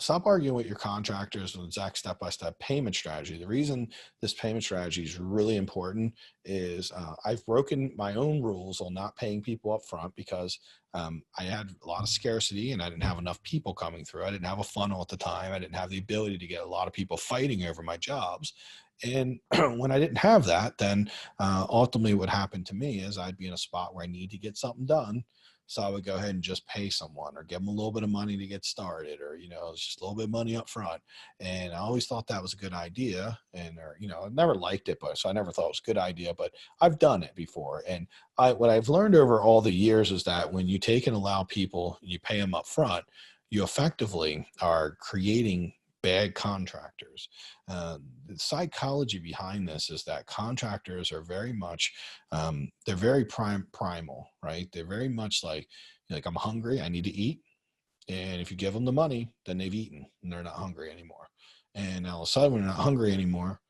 stop arguing with your contractors with exact step-by-step payment strategy. The reason this payment strategy is really important is I've broken my own rules on not paying people up front because I had a lot of scarcity and I didn't have enough people coming through. I didn't have a funnel at the time. I didn't have the ability to get a lot of people fighting over my jobs. And when I didn't have that, then ultimately what happened to me is I'd be in a spot where I need to get something done. So I would go ahead and just pay someone or give them a little bit of money to get started, or, it's just a little bit of money up front. And I always thought that was a good idea. And, I never liked it, but so I never thought it was a good idea, but I've done it before. And what I've learned over all the years is that when you take and allow people, you pay them up front, you effectively are creating bad contractors. The psychology behind this is that contractors are very much, they're very primal, right? They're very much like I'm hungry, I need to eat. And if you give them the money, then they've eaten and they're not hungry anymore. And all of a sudden, when they're not hungry anymore,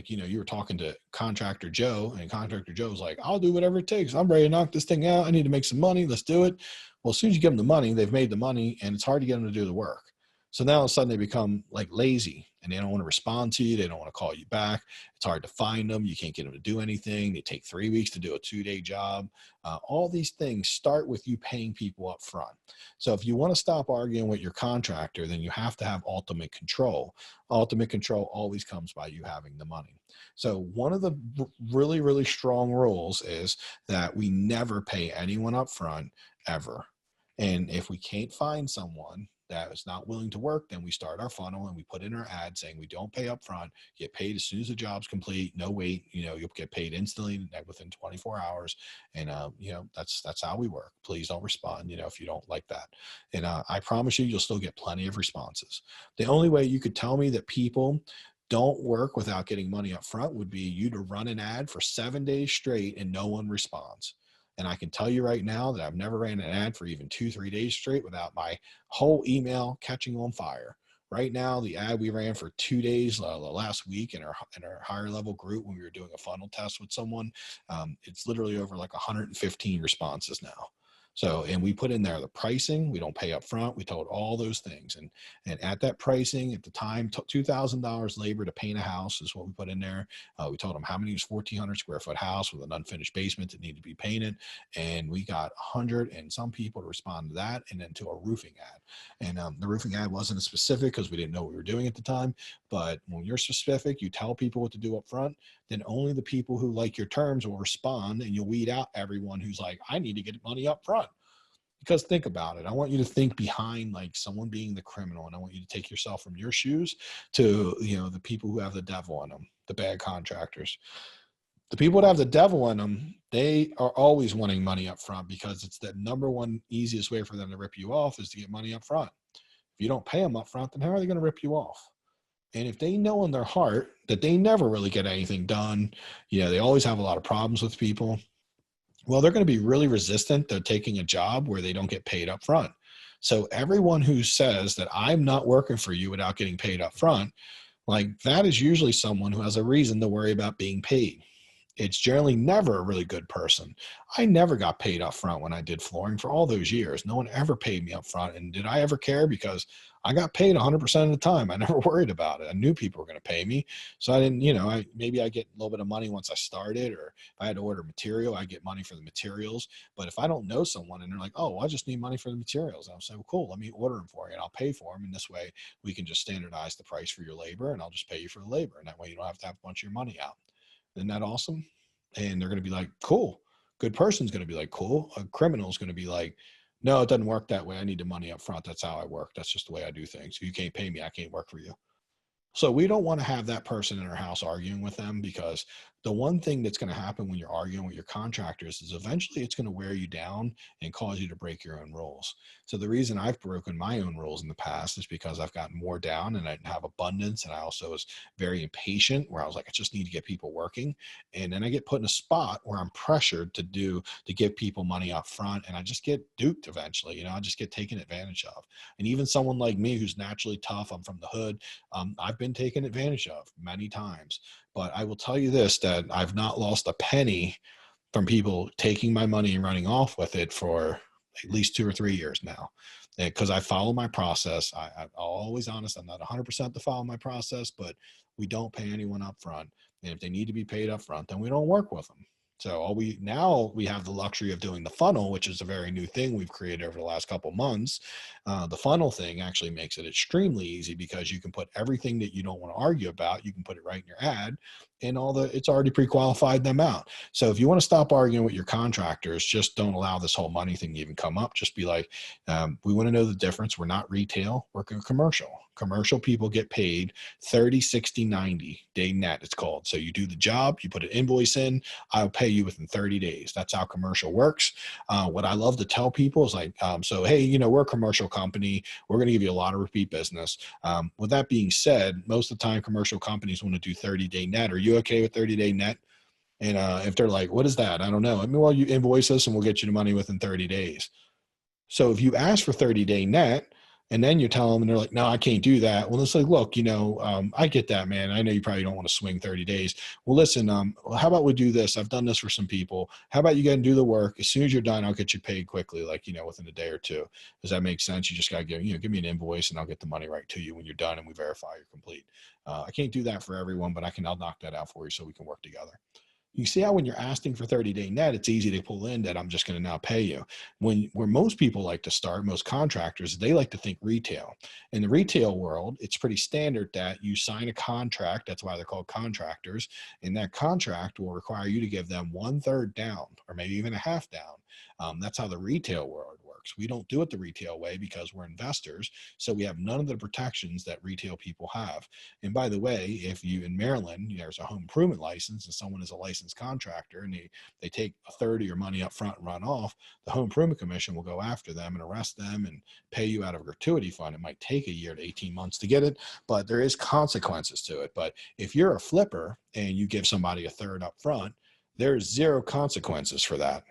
you were talking to Contractor Joe, and Contractor Joe's like, I'll do whatever it takes. I'm ready to knock this thing out. I need to make some money. Let's do it. Well, as soon as you give them the money, they've made the money, and it's hard to get them to do the work. So now all of a sudden they become like lazy and they don't want to respond to you. They don't want to call you back. It's hard to find them. You can't get them to do anything. They take 3 weeks to do a 2-day job. All these things start with you paying people up front. So if you want to stop arguing with your contractor, then you have to have ultimate control. Ultimate control always comes by you having the money. So one of the really, really strong rules is that we never pay anyone up front ever. And if we can't find someone that is not willing to work, then we start our funnel and we put in our ad saying we don't pay up front, get paid as soon as the job's complete, no wait, you'll get paid instantly within 24 hours. And, that's how we work. Please don't respond, if you don't like that. And I promise you'll still get plenty of responses. The only way you could tell me that people don't work without getting money up front would be you to run an ad for 7 days straight and no one responds. And I can tell you right now that I've never ran an ad for even 2-3 days straight without my whole email catching on fire. Right now, the ad we ran for 2 days last week in our higher level group when we were doing a funnel test with someone, it's literally over like 115 responses now. So, and we put in there the pricing, we don't pay up front. We told all those things. And at that pricing at the time, $2,000 labor to paint a house is what we put in there. We told them how many was 1,400 square foot house with an unfinished basement that needed to be painted. And we got 100 and some people to respond to that and then to a roofing ad. And the roofing ad wasn't as specific because we didn't know what we were doing at the time. But when you're specific, you tell people what to do up front, then only the people who like your terms will respond, and you'll weed out everyone who's like, I need to get money up front. Because think about it. I want you to think behind like someone being the criminal, and I want you to take yourself from your shoes to, the people who have the devil in them, the bad contractors. The people that have the devil in them, they are always wanting money up front because it's the number one easiest way for them to rip you off is to get money up front. If you don't pay them up front, then how are they going to rip you off? And if they know in their heart that they never really get anything done, they always have a lot of problems with people, well, they're going to be really resistant to taking a job where they don't get paid up front. So everyone who says that I'm not working for you without getting paid up front, like that is usually someone who has a reason to worry about being paid. It's generally never a really good person. I never got paid up front when I did flooring for all those years. No one ever paid me up front. And did I ever care? Because I got paid 100% of the time. I never worried about it. I knew people were going to pay me. So I didn't, maybe I get a little bit of money once I started, or if I had to order material, I get money for the materials. But if I don't know someone and they're like, oh, well, I just need money for the materials, I'll say, well, cool, let me order them for you and I'll pay for them. And this way we can just standardize the price for your labor and I'll just pay you for the labor. And that way you don't have to have a bunch of your money out. Isn't that awesome? And they're going to be like, cool. Good person's going to be like, cool. A criminal is going to be like, no, it doesn't work that way. I need the money up front. That's how I work. That's just the way I do things. If you can't pay me, I can't work for you. So we don't want to have that person in our house arguing with them, because the one thing that's going to happen when you're arguing with your contractors is eventually it's going to wear you down and cause you to break your own rules. So the reason I've broken my own rules in the past is because I've gotten more down and I didn't have abundance. And I also was very impatient, where I was like, I just need to get people working. And then I get put in a spot where I'm pressured to give people money up front. And I just get duped eventually, I just get taken advantage of. And even someone like me, who's naturally tough, I'm from the hood. I've been taken advantage of many times. But I will tell you this, that I've not lost a penny from people taking my money and running off with it for at least 2 or 3 years now. because I follow my process. I'm always honest. I'm not 100% to follow my process, but we don't pay anyone up front. And if they need to be paid up front, then we don't work with them. So now we have the luxury of doing the funnel, which is a very new thing we've created over the last couple of months. The funnel thing actually makes it extremely easy because you can put everything that you don't want to argue about. You can put it right in your ad, and it's already pre-qualified them out. So if you want to stop arguing with your contractors, just don't allow this whole money thing to even come up. Just be like, we want to know the difference. We're not retail, we're commercial. Commercial people get paid 30, 60, 90 day net, it's called. So you do the job, you put an invoice in, I'll pay you within 30 days. That's how commercial works. What I love to tell people is like, so, hey, we're a commercial company. We're going to give you a lot of repeat business. With that being said, most of the time commercial companies want to do 30-day net. Are you okay with 30-day net? And if they're like, what is that? I don't know. I mean, well, you invoice us and we'll get you the money within 30 days. So if you ask for 30-day net and then you tell them and they're like, no, I can't do that. Well, it's like, look, I get that, man. I know you probably don't want to swing 30 days. Well, listen, how about we do this? I've done this for some people. How about you go and do the work? As soon as you're done, I'll get you paid quickly, like, within a day or two. Does that make sense? You just got to give me an invoice and I'll get the money right to you when you're done and we verify you're complete. I can't do that for everyone, but I'll knock that out for you so we can work together. You see how when you're asking for 30-day net, it's easy to pull in that I'm just going to now pay you. Where most people like to start, most contractors, they like to think retail. In the retail world, it's pretty standard that you sign a contract. That's why they're called contractors. And that contract will require you to give them 1/3 down or maybe even a half down. That's how the retail world works. We don't do it the retail way because we're investors. So we have none of the protections that retail people have. And by the way, if you in Maryland, there's a home improvement license and someone is a licensed contractor and they take 1/3 of your money up front and run off, the home improvement commission will go after them and arrest them and pay you out of a gratuity fund. It might take a year to 18 months to get it, but there is consequences to it. But if you're a flipper and you give somebody 1/3 up front, there's zero consequences for that.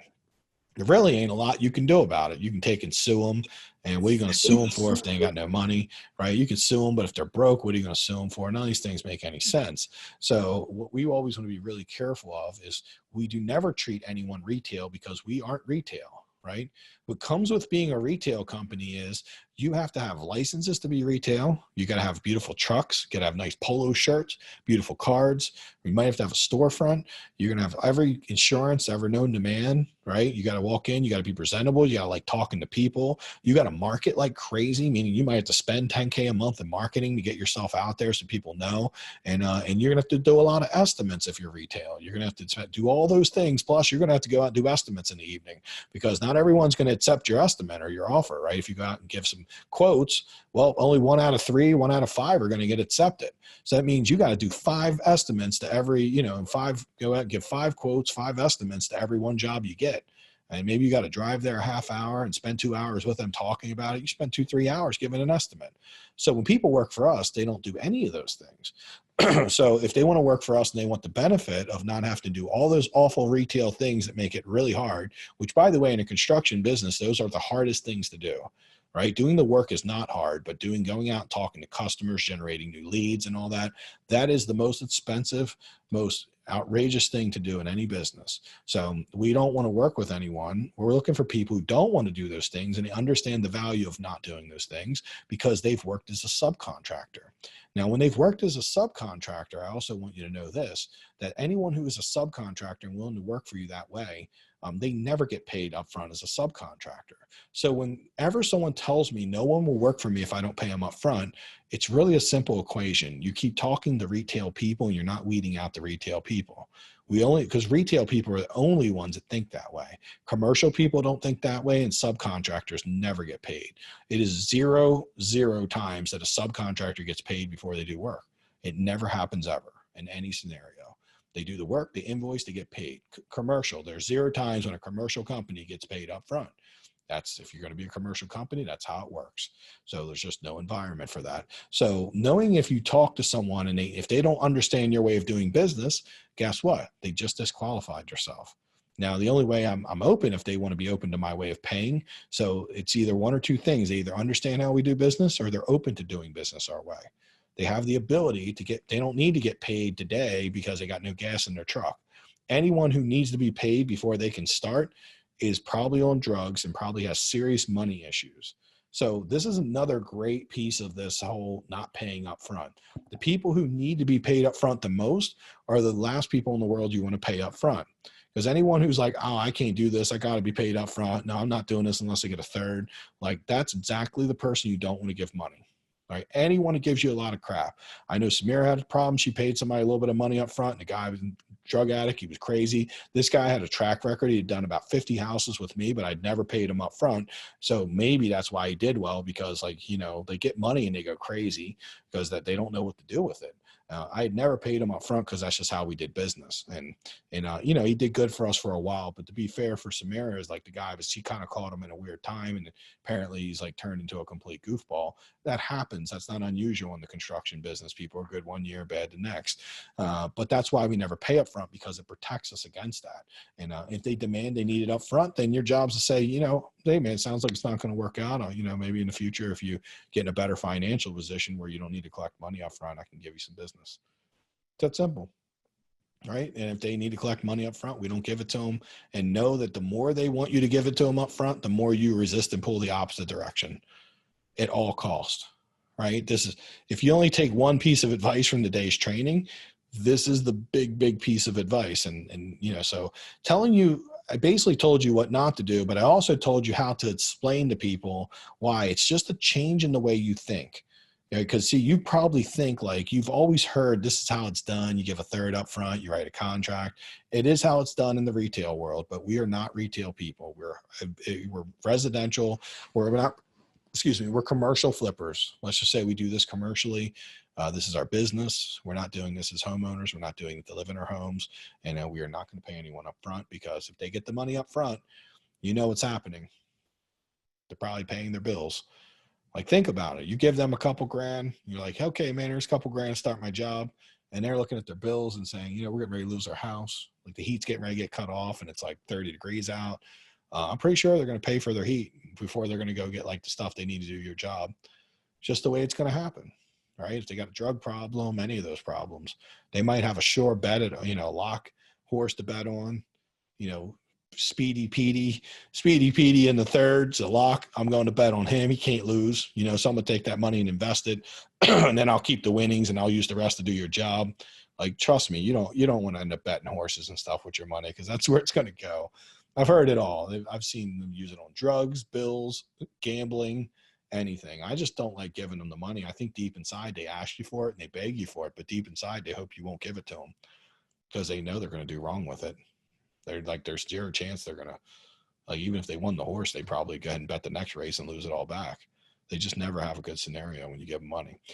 There really ain't a lot you can do about it. You can take and sue them. And what are you going to sue them for if they ain't got no money, right? You can sue them, but if they're broke, what are you going to sue them for? None of these things make any sense. So what we always want to be really careful of is we do never treat anyone retail because we aren't retail, right? What comes with being a retail company is you have to have licenses to be retail. You got to have beautiful trucks, got to have nice polo shirts, beautiful cards. You might have to have a storefront. You're going to have every insurance ever known to man, right? You got to walk in, you got to be presentable. You got to like talking to people. You got to market like crazy, meaning you might have to spend 10K a month in marketing to get yourself out there so people know. And you're going to have to do a lot of estimates if you're retail. You're going to have to do all those things. Plus, you're going to have to go out and do estimates in the evening because not everyone's going to accept your estimate or your offer, right? If you go out and give some quotes, well, only 1 out of 3, 1 out of 5 are going to get accepted. So that means you got to do 5 estimates to every, and go out and give 5 quotes, 5 estimates to every one job you get. And maybe you got to drive there a half hour and spend 2 hours with them talking about it. You spend 2-3 hours giving an estimate. So when people work for us, they don't do any of those things. So if they want to work for us and they want the benefit of not having to do all those awful retail things that make it really hard, which by the way, in a construction business, those are the hardest things to do, right? Doing the work is not hard, but going out, talking to customers, generating new leads and all that, that is the most expensive, most outrageous thing to do in any business. So we don't want to work with anyone. We're looking for people who don't want to do those things and they understand the value of not doing those things because they've worked as a subcontractor. Now, when they've worked as a subcontractor, I also want you to know this, that anyone who is a subcontractor and willing to work for you that way, they never get paid upfront as a subcontractor. So whenever someone tells me no one will work for me if I don't pay them upfront, it's really a simple equation. You keep talking to retail people and you're not weeding out the retail people. Because retail people are the only ones that think that way. Commercial people don't think that way and subcontractors never get paid. It is 0 times that a subcontractor gets paid before they do work. It never happens ever in any scenario. They do the work, they invoice, they get paid. Commercial, there's 0 times when a commercial company gets paid up front. That's if you're going to be a commercial company, that's how it works. So there's just no environment for that. So knowing if you talk to someone and if they don't understand your way of doing business, guess what? They just disqualified yourself. Now, the only way I'm open if they want to be open to my way of paying. So it's either 1 or 2 things. They either understand how we do business or they're open to doing business our way. They have the ability they don't need to get paid today because they got no gas in their truck. Anyone who needs to be paid before they can start is probably on drugs and probably has serious money issues. So this is another great piece of this whole not paying up front. The people who need to be paid up front the most are the last people in the world you want to pay up front. Because anyone who's like, oh, I can't do this, I got to be paid up front. No, I'm not doing this unless I get a third. Like, that's exactly the person you don't want to give money. Right? Anyone who gives you a lot of crap. I know Samira had a problem. She paid somebody a little bit of money up front, and the guy was a drug addict. He was crazy. This guy had a track record. He had done about 50 houses with me, but I'd never paid him up front. So maybe that's why he did well, because, like, you know, they get money and they go crazy because that they don't know what to do with it. I had never paid him up front because that's just how we did business. And you know, he did good for us for a while. But to be fair for Samira, is like the guy was, he kind of caught him in a weird time, and apparently he's like turned into a complete goofball. That happens. That's not unusual in the construction business. People are good one year, bad the next. But that's why we never pay up front, because it protects us against that. And if they demand they need it up front, then your job's to say, you know, hey man, it sounds like it's not going to work out. You know, maybe in the future, if you get in a better financial position where you don't need to collect money up front, I can give you some business. It's that simple. Right. And if they need to collect money up front, we don't give it to them. And know that the more they want you to give it to them up front, the more you resist and pull the opposite direction at all costs. Right. This is, if you only take one piece of advice from today's training, this is the big piece of advice. And, you know, so telling you, I basically told you what not to do, but I also told you how to explain to people why it's just a change in the way you think. Because see, you probably think, like, you've always heard this is how it's done. You give a third up front, you write a contract. It is how it's done in the retail world, but we are not retail people. We're residential. We're not, excuse me, we're commercial flippers. Let's just say we do this commercially. This is our business. We're not doing this as homeowners. We're not doing it to live in our homes. And we are not going to pay anyone up front, because if they get the money up front, you know what's happening. They're probably paying their bills. Like, think about it. You give them a couple grand. You're like, okay, man, here's a couple grand to start my job. And they're looking at their bills and saying, you know, we're getting ready to lose our house. Like, the heat's getting ready to get cut off and it's like 30 degrees out. I'm pretty sure they're going to pay for their heat before they're going to go get like the stuff they need to do your job. Just the way it's going to happen, right? If they got a drug problem, any of those problems, they might have a sure bet at, you know, a lock horse to bet on, you know, Speedy Petey in the thirds, a lock. I'm going to bet on him. He can't lose. You know, so I'm gonna take that money and invest it, and then I'll keep the winnings and I'll use the rest to do your job. Like, trust me, you don't want to end up betting horses and stuff with your money, because that's where it's gonna go. I've heard it all. I've seen them use it on drugs, bills, gambling, anything. I just don't like giving them the money. I think deep inside they ask you for it and they beg you for it, but deep inside they hope you won't give it to them, because they know they're going to do wrong with it. They're like, there's zero chance they're going to, like, even if they won the horse, they probably go ahead and bet the next race and lose it all back. They just never have a good scenario when you give them money.